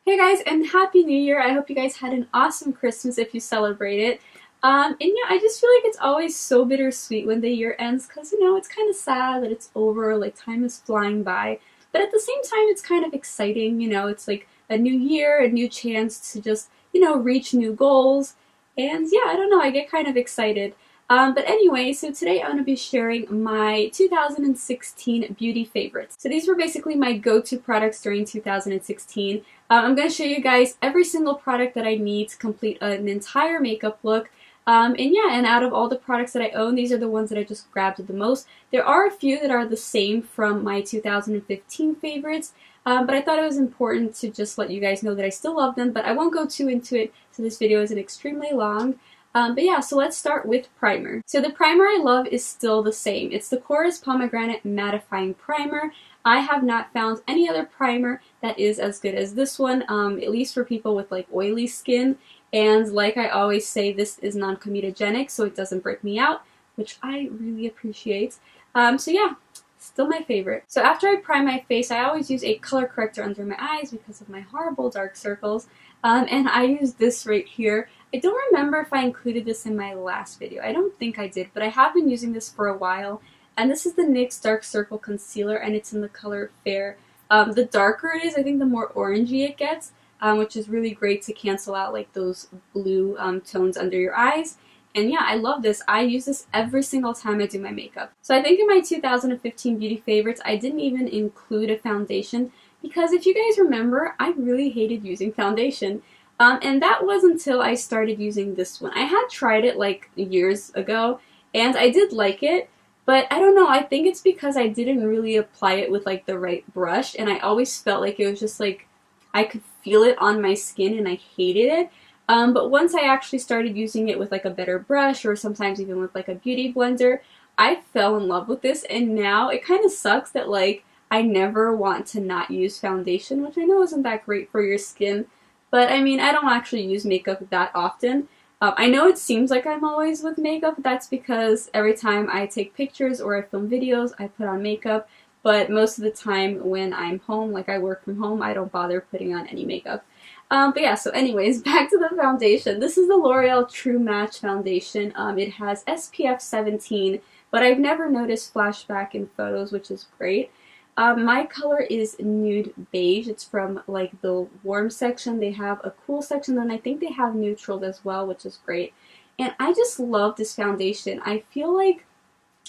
Hey guys, and Happy New Year! I hope you guys had an awesome Christmas if you celebrate it. And yeah, I just feel like it's always so bittersweet when the year ends because, it's kind of sad that it's over, like time is flying by. But at the same time, it's kind of exciting, it's like a new year, a new chance to just, reach new goals. And yeah, I don't know, I get kind of excited. But anyway, so today I'm going to be sharing my 2016 beauty favorites. So these were basically my go-to products during 2016. I'm going to show you guys every single product that I need to complete an entire makeup look. And yeah, and out of all the products that I own, these are the ones that I just grabbed the most. There are a few that are the same from my 2015 favorites, but I thought it was important to just let you guys know that I still love them, but I won't go too into it, so this video isn't extremely long. But yeah, so let's start with primer. So the primer I love is still the same. It's the Korres Pomegranate Mattifying Primer. I have not found any other primer that is as good as this one, at least for people with like oily skin. And like I always say, this is non-comedogenic, so it doesn't break me out, which I really appreciate. So yeah, still my favorite. So after I prime my face, I always use a color corrector under my eyes because of my horrible dark circles. And I use this right here. I don't remember if I included this in my last video. I don't think I did, but I have been using this for a while. And this is the NYX Dark Circle Concealer, and it's in the color Fair. The darker it is, I think the more orangey it gets, which is really great to cancel out like those blue tones under your eyes. And yeah, I love this. I use this every single time I do my makeup. So I think in my 2015 beauty favorites, I didn't even include a foundation because if you guys remember, I really hated using foundation. And that was until I started using this one. I had tried it like years ago, and I did like it, but I don't know, I think it's because I didn't really apply it with like the right brush, and I always felt like it was just like, I could feel it on my skin and I hated it. But once I actually started using it with like a better brush, or sometimes even with like a beauty blender, I fell in love with this, and now it kind of sucks that like I never want to not use foundation, which I know isn't that great for your skin. But I mean, I don't actually use makeup that often. I know it seems like I'm always with makeup. That's because every time I take pictures or I film videos, I put on makeup. But most of the time when I'm home, like I work from home, I don't bother putting on any makeup. But yeah, so anyways, back to the foundation. This is the L'Oreal True Match Foundation. It has SPF 17, but I've never noticed flashback in photos, which is great. My color is nude beige. It's from like the warm section. They have a cool section, and I think they have neutral as well, which is great. And I just love this foundation. I feel like,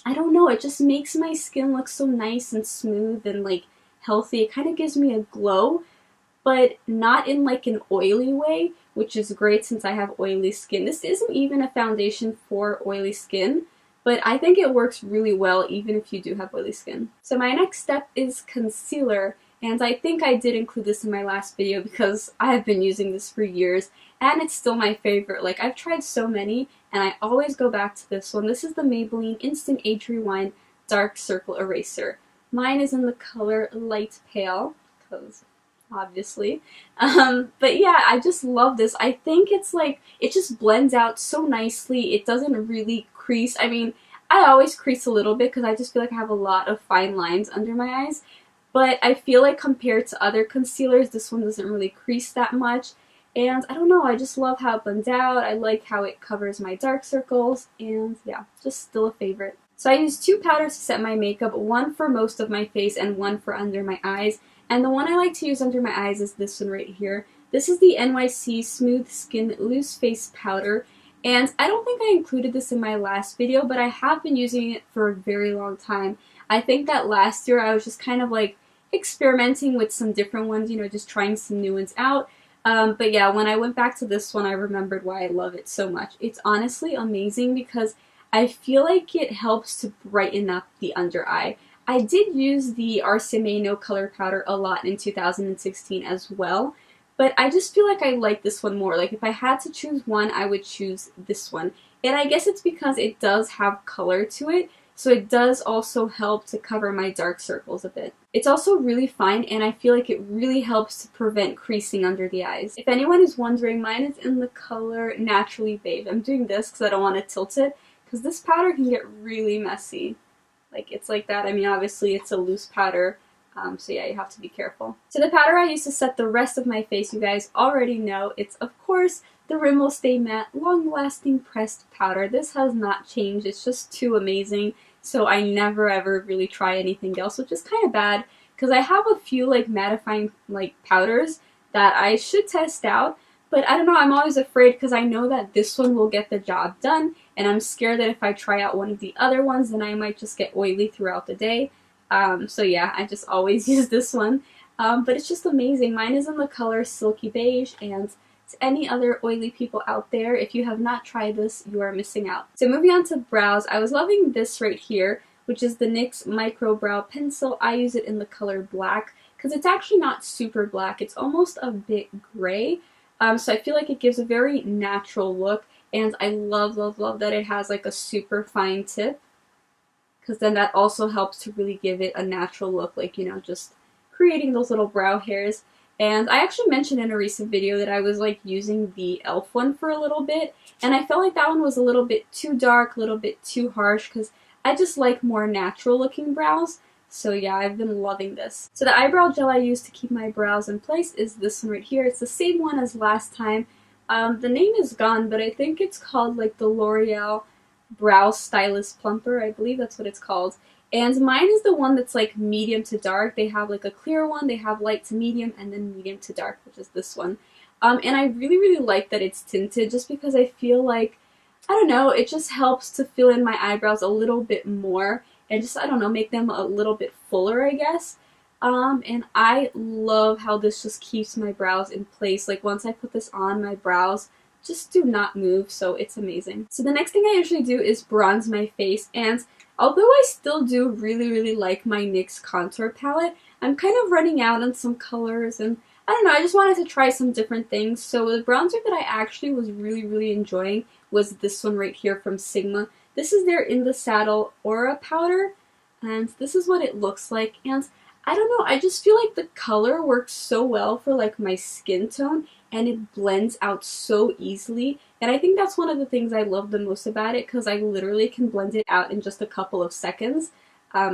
I don't know, it just makes my skin look so nice and smooth and like healthy. It kind of gives me a glow, but not in like an oily way, which is great since I have oily skin. This isn't even a foundation for oily skin, but I think it works really well even if you do have oily skin. So my next step is concealer, and I think I did include this in my last video because I have been using this for years and it's still my favorite. Like, I've tried so many and I always go back to this one. This is the Maybelline Instant Age Rewind Dark Circle Eraser. Mine is in the color Light Pale because obviously. But yeah, I just love this. I think it's like, it just blends out so nicely. It doesn't really crease. I mean, I always crease a little bit because I just feel like I have a lot of fine lines under my eyes. But I feel like compared to other concealers, this one doesn't really crease that much. And I don't know, I just love how it blends out. I like how it covers my dark circles. And yeah, just still a favorite. So I use two powders to set my makeup, one for most of my face and one for under my eyes. And the one I like to use under my eyes is this one right here. This is the NYC Smooth Skin Loose Face Powder. And I don't think I included this in my last video, but I have been using it for a very long time. I think that last year I was just kind of like experimenting with some different ones, just trying some new ones out. But yeah, when I went back to this one, I remembered why I love it so much. It's honestly amazing because I feel like it helps to brighten up the under eye. I did use the RCMA No Color Powder a lot in 2016 as well, but I just feel like I like this one more. Like, if I had to choose one, I would choose this one. And I guess it's because it does have color to it, so it does also help to cover my dark circles a bit. It's also really fine, and I feel like it really helps to prevent creasing under the eyes. If anyone is wondering, mine is in the color Naturally Beige. I'm doing this because I don't want to tilt it, because this powder can get really messy. Like, it's like that. I mean, obviously it's a loose powder, So yeah, you have to be careful. So the powder I use to set the rest of my face, you guys already know, it's of course the Rimmel Stay Matte Long Lasting Pressed Powder. This has not changed, it's just too amazing, so I never ever really try anything else, which is kind of bad, because I have a few like mattifying like powders that I should test out, but I don't know, I'm always afraid because I know that this one will get the job done, and I'm scared that if I try out one of the other ones, then I might just get oily throughout the day. So yeah, I just always use this one. But it's just amazing. Mine is in the color Silky Beige, and to any other oily people out there, if you have not tried this, you are missing out. So moving on to brows, I was loving this right here, which is the NYX Micro Brow Pencil. I use it in the color Black, because it's actually not super black. It's almost a bit gray. So I feel like it gives a very natural look, and I love, love, love that it has like a super fine tip, because then that also helps to really give it a natural look, like, you know, just creating those little brow hairs. And I actually mentioned in a recent video that I was like using the e.l.f. one for a little bit, and I felt like that one was a little bit too dark, a little bit too harsh, because I just like more natural looking brows. So yeah, I've been loving this. So the eyebrow gel I use to keep my brows in place is this one right here. It's the same one as last time. The name is gone, but I think it's called like the L'Oreal Brow Stylist Plumper. I believe that's what it's called. And mine is the one that's like medium to dark. They have like a clear one, they have light to medium, and then medium to dark, which is this one. And I really, really like that it's tinted, just because I feel like, I don't know, it just helps to fill in my eyebrows a little bit more, and just, I don't know, make them a little bit fuller, I guess. And I love how this just keeps my brows in place. Like, once I put this on, my brows just do not move, so it's amazing. So the next thing I usually do is bronze my face, and although I still do really, really like my NYX contour palette, I'm kind of running out on some colors, and I don't know, I just wanted to try some different things. So the bronzer that I actually was really, really enjoying was this one right here from Sigma. This is their In the Saddle Aura powder, and this is what it looks like. And I don't know, I just feel like the color works so well for like my skin tone, and it blends out so easily. And I think that's one of the things I love the most about it, because I literally can blend it out in just a couple of seconds.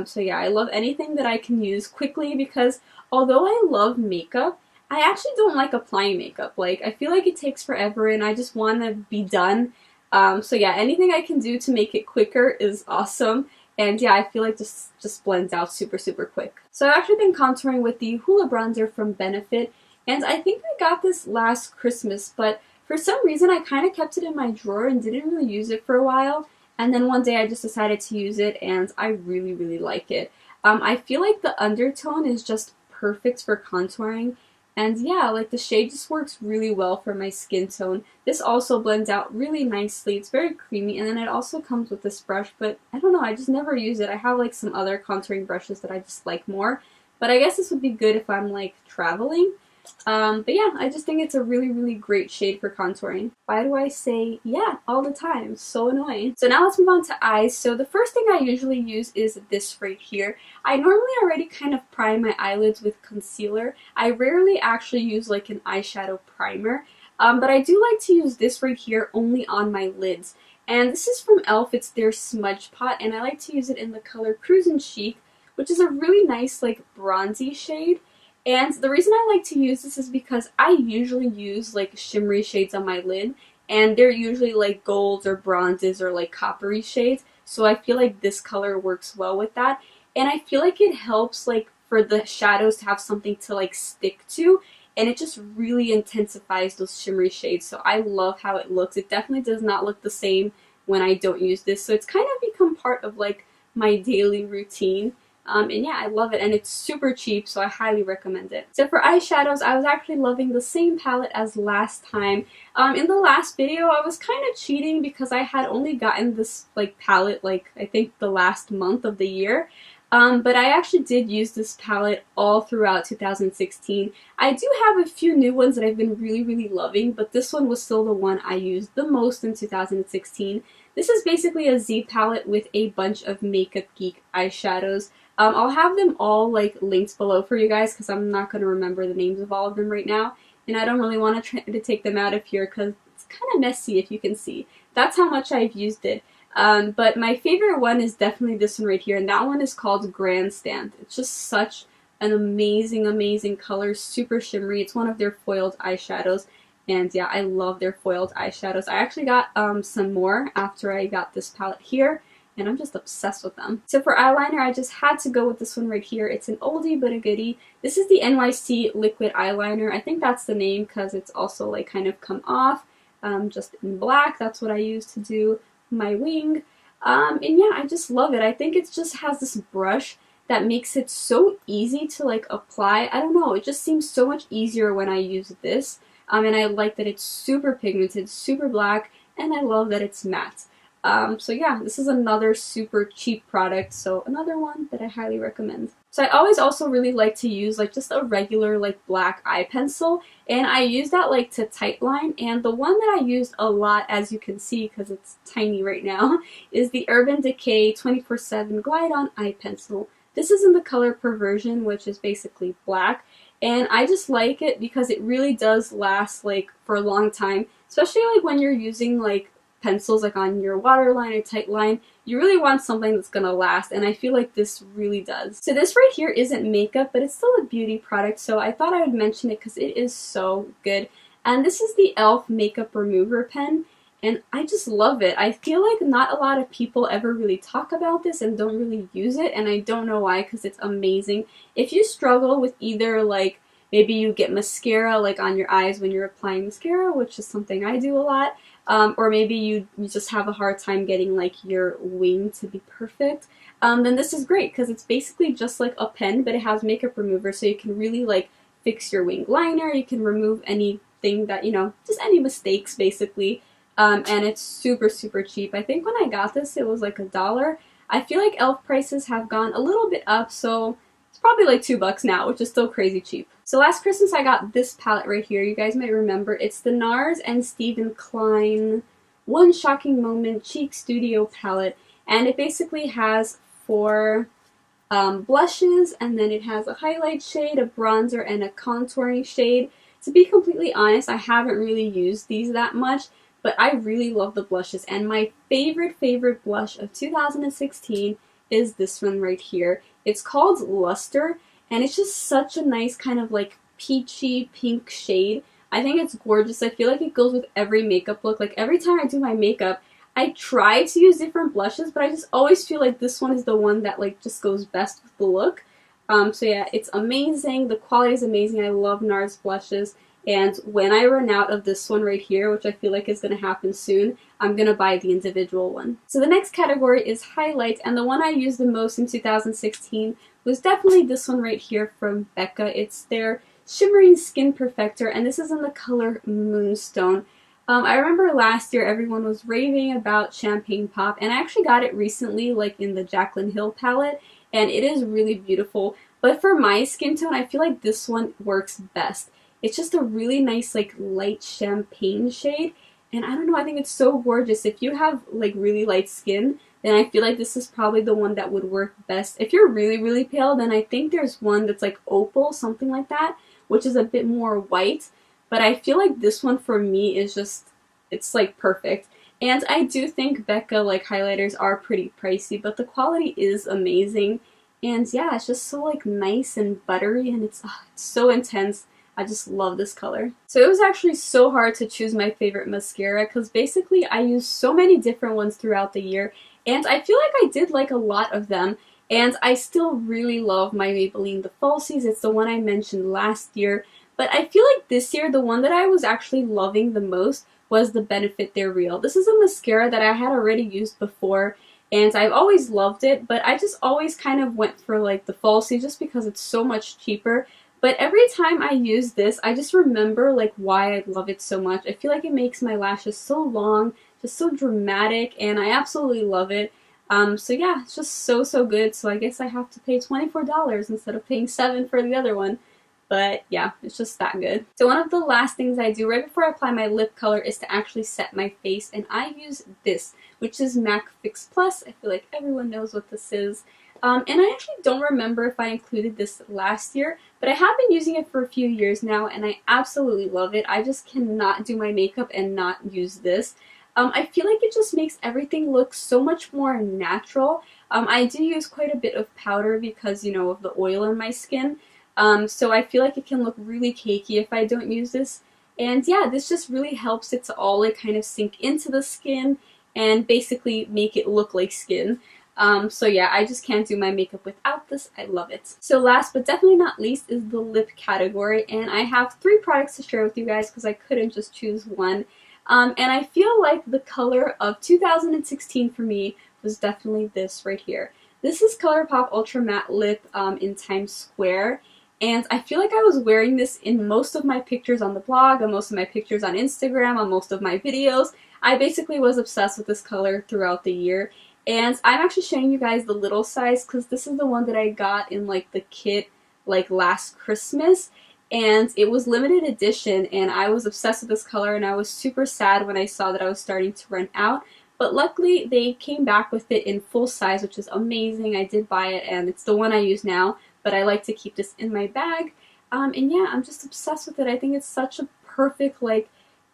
So yeah, I love anything that I can use quickly, because although I love makeup, I actually don't like applying makeup. Like, I feel like it takes forever and I just want to be done. So yeah, anything I can do to make it quicker is awesome. And yeah, I feel like this just blends out super, super quick. So I've actually been contouring with the Hoola bronzer from Benefit, and I think I got this last Christmas, but for some reason I kind of kept it in my drawer and didn't really use it for a while. And then one day I just decided to use it, and I really, really like it. I feel like the undertone is just perfect for contouring. And yeah, like the shade just works really well for my skin tone. This also blends out really nicely. It's very creamy, and then it also comes with this brush, but I don't know, I just never use it. I have like some other contouring brushes that I just like more, but I guess this would be good if I'm like traveling. But yeah, I just think it's a really, really great shade for contouring. Why do I say yeah all the time? So annoying. So now let's move on to eyes. So the first thing I usually use is this right here. I normally already kind of prime my eyelids with concealer. I rarely actually use like an eyeshadow primer, but I do like to use this right here only on my lids. And this is from e.l.f. It's their Smudge Pot, and I like to use it in the color Cruisin' Chic, which is a really nice like bronzy shade. And the reason I like to use this is because I usually use like shimmery shades on my lid, and they're usually like golds or bronzes or like coppery shades, so I feel like this color works well with that. And I feel like it helps like for the shadows to have something to like stick to, and it just really intensifies those shimmery shades, so I love how it looks. It definitely does not look the same when I don't use this, so it's kind of become part of like my daily routine. And yeah, I love it, and it's super cheap, so I highly recommend it. So for eyeshadows, I was actually loving the same palette as last time. In the last video, I was kind of cheating because I had only gotten this like palette like I think the last month of the year. But I actually did use this palette all throughout 2016. I do have a few new ones that I've been really, really loving, but this one was still the one I used the most in 2016. This is basically a Z palette with a bunch of Makeup Geek eyeshadows. I'll have them all like linked below for you guys, because I'm not going to remember the names of all of them right now, and I don't really want to try to take them out of here because it's kind of messy, if you can see. That's how much I've used it. But my favorite one is definitely this one right here, and that one is called Grandstand. It's just such an amazing, amazing color, super shimmery. It's one of their foiled eyeshadows. And yeah, I love their foiled eyeshadows. I actually got some more after I got this palette here, and I'm just obsessed with them. So for eyeliner, I just had to go with this one right here. It's an oldie but a goodie. This is the NYC Liquid Eyeliner. I think that's the name because it's also like kind of come off, just in black. That's what I use to do my wing. And yeah, I just love it. I think it just has this brush that makes it so easy to like apply. I don't know, it just seems so much easier when I use this. And I like that it's super pigmented, super black, and I love that it's matte. So yeah, this is another super cheap product, so another one that I highly recommend. So I always also really like to use like just a regular like black eye pencil, and I use that like to tightline, and the one that I used a lot, as you can see because it's tiny right now, is the Urban Decay 24/7 Glide On Eye Pencil. This is in the color Perversion, which is basically black. And I just like it because it really does last like for a long time, especially like when you're using like pencils like on your waterline or tight line. You really want something that's gonna last, and I feel like this really does. So this right here isn't makeup, but it's still a beauty product, so I thought I would mention it because it is so good. And this is the e.l.f. Makeup Remover Pen, and I just love it. I feel like not a lot of people ever really talk about this and don't really use it, and I don't know why because it's amazing. If you struggle with either like maybe you get mascara like on your eyes when you're applying mascara, which is something I do a lot, or maybe you just have a hard time getting like your wing to be perfect, then this is great because it's basically just like a pen, but it has makeup remover, so you can really like fix your wing liner, you can remove anything that, you know, just any mistakes basically. And it's super, super cheap. I think when I got this, it was like $1. I feel like e.l.f. prices have gone a little bit up, so it's probably like $2 now, which is still crazy cheap. So last Christmas, I got this palette right here. You guys might remember. It's the NARS and Stephen Klein One Shocking Moment Cheek Studio palette, and it basically has 4 blushes, and then it has a highlight shade, a bronzer, and a contouring shade. To be completely honest, I haven't really used these that much, but I really love the blushes, and my favorite blush of 2016 is this one right here. It's called Luster, and it's just such a nice kind of like peachy pink shade. I think it's gorgeous. I feel like it goes with every makeup look. Like every time I do my makeup, I try to use different blushes, but I just always feel like this one is the one that like just goes best with the look. So yeah, it's amazing. The quality is amazing. I love NARS blushes. And when I run out of this one right here, which I feel like is going to happen soon, I'm going to buy the individual one. So the next category is highlights, and the one I used the most in 2016 was definitely this one right here from Becca. It's their Shimmering Skin Perfector, and this is in the color Moonstone. I remember last year everyone was raving about Champagne Pop, and I actually got it recently, like in the Jaclyn Hill palette, and it is really beautiful. But for my skin tone, I feel like this one works best. It's just a really nice, like, light champagne shade, and I don't know, I think it's so gorgeous. If you have, like, really light skin, then I feel like this is probably the one that would work best. If you're really, really pale, then I think there's one that's, like, opal, something like that, which is a bit more white, but I feel like this one for me is just, it's, like, perfect. And I do think Becca, like, highlighters are pretty pricey, but the quality is amazing, and yeah, it's just so, like, nice and buttery, and it's so intense. I just love this color. So it was actually so hard to choose my favorite mascara because basically I use so many different ones throughout the year, and I feel like I did like a lot of them, and I still really love my Maybelline The Falsies. It's the one I mentioned last year, but I feel like this year the one that I was actually loving the most was the Benefit They're Real. This is a mascara that I had already used before, and I've always loved it, but I just always kind of went for like the Falsies just because it's so much cheaper. But every time I use this, I just remember like why I love it so much. I feel like it makes my lashes so long, just so dramatic, and I absolutely love it. So yeah, it's just so good. So I guess I have to pay $24 instead of paying $7 for the other one. But yeah, it's just that good. So one of the last things I do right before I apply my lip color is to actually set my face, and I use this, which is MAC Fix Plus. I feel like everyone knows what this is. And I actually don't remember if I included this last year, but I have been using it for a few years now, and I absolutely love it. I just cannot do my makeup and not use this. I feel like it just makes everything look so much more natural. I do use quite a bit of powder because, you know, of the oil in my skin, So I feel like it can look really cakey if I don't use this. And yeah, this just really helps it to all like kind of sink into the skin and basically make it look like skin. So yeah, I just can't do my makeup without this. I love it. So last but definitely not least is the lip category, and I have 3 products to share with you guys because I couldn't just choose one. And I feel like the color of 2016 for me was definitely this right here. This is ColourPop Ultra Matte Lip in Times Square. And I feel like I was wearing this in most of my pictures on the blog, on most of my pictures on Instagram, on most of my videos. I basically was obsessed with this color throughout the year. And I'm actually showing you guys the little size because this is the one that I got in like the kit like last Christmas. And it was limited edition and I was obsessed with this color and I was super sad when I saw that I was starting to run out. But luckily they came back with it in full size, which is amazing. I did buy it and it's the one I use now, but I like to keep this in my bag. And yeah, I'm just obsessed with it. I think it's such a perfect, like,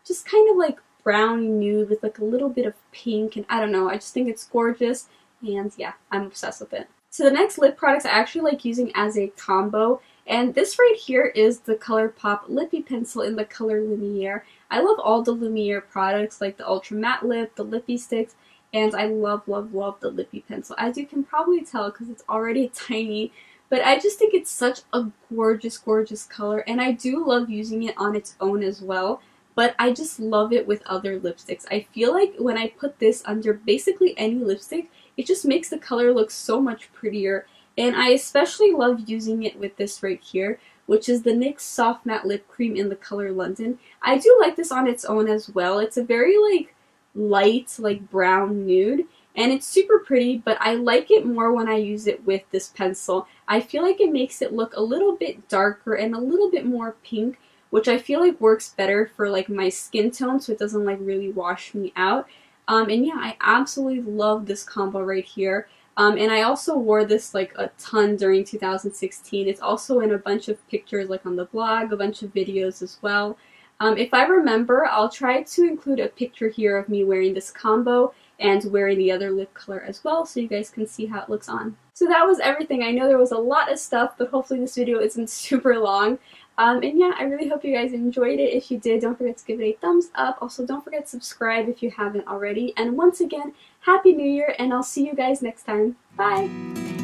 just kind of like browny nude with like a little bit of pink, and I don't know, I just think it's gorgeous, and yeah, I'm obsessed with it. So the next lip products I actually like using as a combo, and this right here is the ColourPop Lippy Pencil in the color Lumiere. I love all the Lumiere products, like the Ultra Matte Lip, the Lippy Sticks, and I love, love, love the Lippy Pencil, as you can probably tell because it's already tiny. But I just think it's such a gorgeous, gorgeous color, and I do love using it on its own as well. But I just love it with other lipsticks. I feel like when I put this under basically any lipstick, it just makes the color look so much prettier. And I especially love using it with this right here, which is the NYX Soft Matte Lip Cream in the color London. I do like this on its own as well. It's a very like light, like brown nude. And it's super pretty, but I like it more when I use it with this pencil. I feel like it makes it look a little bit darker and a little bit more pink, which I feel like works better for like my skin tone so it doesn't like really wash me out. And yeah, I absolutely love this combo right here. And I also wore this like a ton during 2016. It's also in a bunch of pictures like on the blog, a bunch of videos as well. If I remember, I'll try to include a picture here of me wearing this combo and wearing the other lip color as well so you guys can see how it looks on. So that was everything. I know there was a lot of stuff, but hopefully this video isn't super long. And yeah, I really hope you guys enjoyed it. If you did, don't forget to give it a thumbs up. Also, don't forget to subscribe if you haven't already. And once again, Happy New Year, and I'll see you guys next time. Bye!